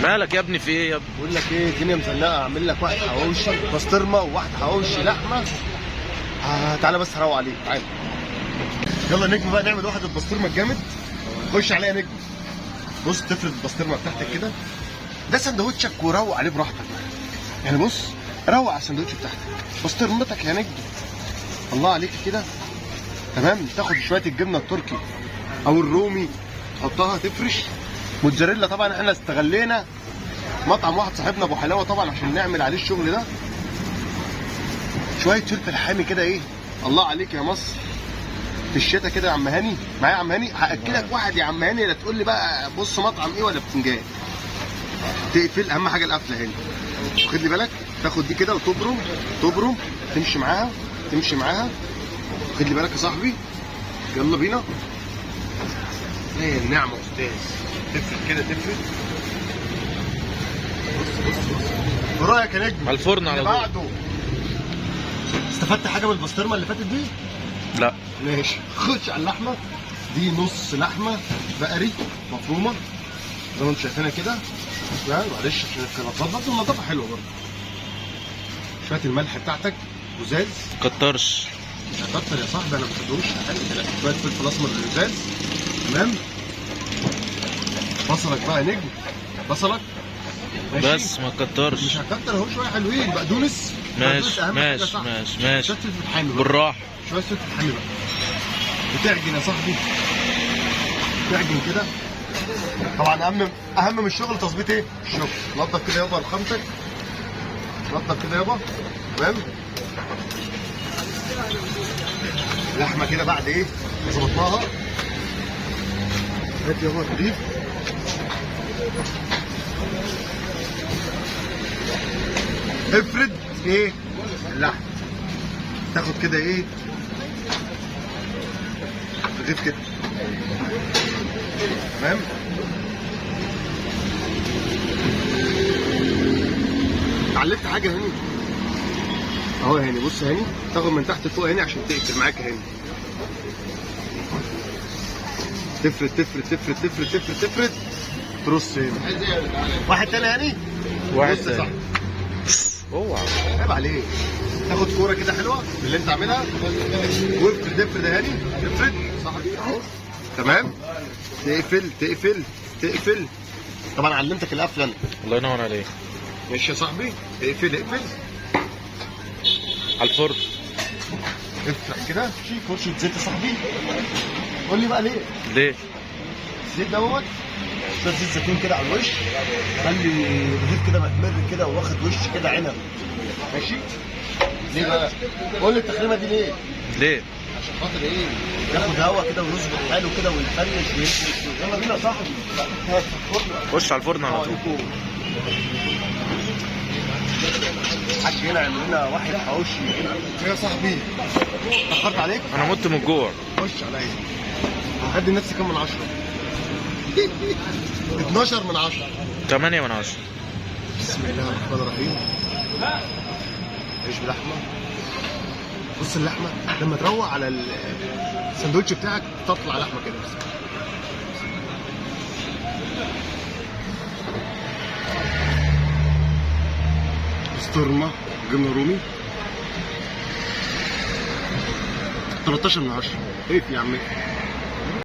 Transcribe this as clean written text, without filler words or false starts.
مالك يا ابني؟ في ايه يا ابني؟ بقول لك ايه، الدنيا مزنقه، اعمل لك واحد حواوشي بسطرمه وواحد حواوشي لحمه. تعالى بس هروق عليك، تعالى. يلا نجم بقى نعمل واحد البسطرمه الجامد. خش عليا نجم. بص، تفرد البسطرمه بتاعتك كده، ده سندوتشك وروق عليه براحتك. يعني بص، روق على السندوتش بتاعتك، بسطرمتك يا نجم. الله عليك كده، تمام. تاخد شويه الجبنه التركي او الرومي، تحطها تفرش موتزاريلا. طبعا احنا استغلينا مطعم واحد صاحبنا ابو حلاوه طبعا عشان نعمل عليه الشغل ده. شويه فلفل حامي كده، ايه الله عليك يا مصر. في الشتاء كده يا عم هاني، معايا يا عم هاني، هاكلك واحد يا عم هاني. لا تقول لي بقى بص مطعم ايه ولا بتنجان. تقفل، اهم حاجه القفله هنا. واخد لي بالك، تاخد دي كده وتبرم تبرم، تمشي معاها تمشي معاها. واخد لي بالك يا صاحبي، يلا بينا. ايه النعمه يا استاذ. تفرد كده، تفرد. بص بص بص، ايه رايك يا نجم؟ على الفرن على طول. بعده استفدت حاجه من البسطرمه اللي فاتت دي؟ لا ماشي. خش على اللحمه دي، نص لحمه بقري مفرومه زي ما انتم شايفينها كده. معلش عشان النظافه، النظافه حلوه برضه. شويه الملح بتاعتك وزاز، كترش. مش هكتر يا صاحبي، انا ما بحبوش حلو. لا، شويه فلفل اسمر للزاز، تمام. بصلك بقى يا نجم، بصلك ماشي. بس ما تكترش. مش هكتر اهو، شويه حلوين. بقدونس، ماشي أهم حاجة ماشي صح. ماشي ماشي. شويه فلفل حامي بقى. بالراحه. شويه فلفل حامي بقى، بتعجن يا صاحبي، تعجن كده. طبعا اهم من الشغل تظبيط ايه؟ الشغل. نضف كده يابا رخامتك، نضف كده يابا، تمام. اللحمه كده بعد ايه ظبطناها، هات يابا نضيف. افرد ايه اللحم، تاخد كده ايه رغيف كده، تمام. اتعلمت حاجه هاني اهو يا هاني. بص يا هاني، تاخد من تحت لفوق هاني عشان تقفل معاك يا هاني. تفرد تفرد تفرد تفرد تفرد تفرد، ترص هنا. واحد تاني يا هاني، واحد بص يا صاحبي، اوعى. عيب عليك. تاخد كوره كده حلوه اللي انت عاملها، وافرد افرد يا هاني، افرد صاحبي اهو، تمام. تقفل تقفل تقفل. طبعا علمتك القفله انا. الله ينور عليك. ماشي يا صاحبي، اقفل اقفل على الفرن. افتح كده، في فرشه زيت يا صاحبي. قول لي بقى ليه؟ ليه؟ الزيت دوت شويه زيت زيتون كده على الوش، خلي الرغيف كده محمر كده واخد وش كده عنب. ماشي؟ ليه بقى؟ قول لي التخريمه دي ليه؟ ليه؟ عشان خاطر ايه؟ ياخد هوا كده ويظبط حاله كده ويفرش ويفرش. يلا بينا يا صاحبي. خش على الفرن على طول. حاج هنا عمل لنا واحد حواوشي هنا. ايه يا صاحبي؟ اتأخرت عليك؟ انا مت من الجوع. خش عليا. هدي نفسي كام من 10؟ 12 من 10. 8 من 10. بسم الله الرحمن الرحيم. عيش بلحمه. بص اللحمه لما تروق على الساندوتش بتاعك تطلع لحمه كده بس. بسطرمه جبنه رومي، 13 من 10. ايه يا عم؟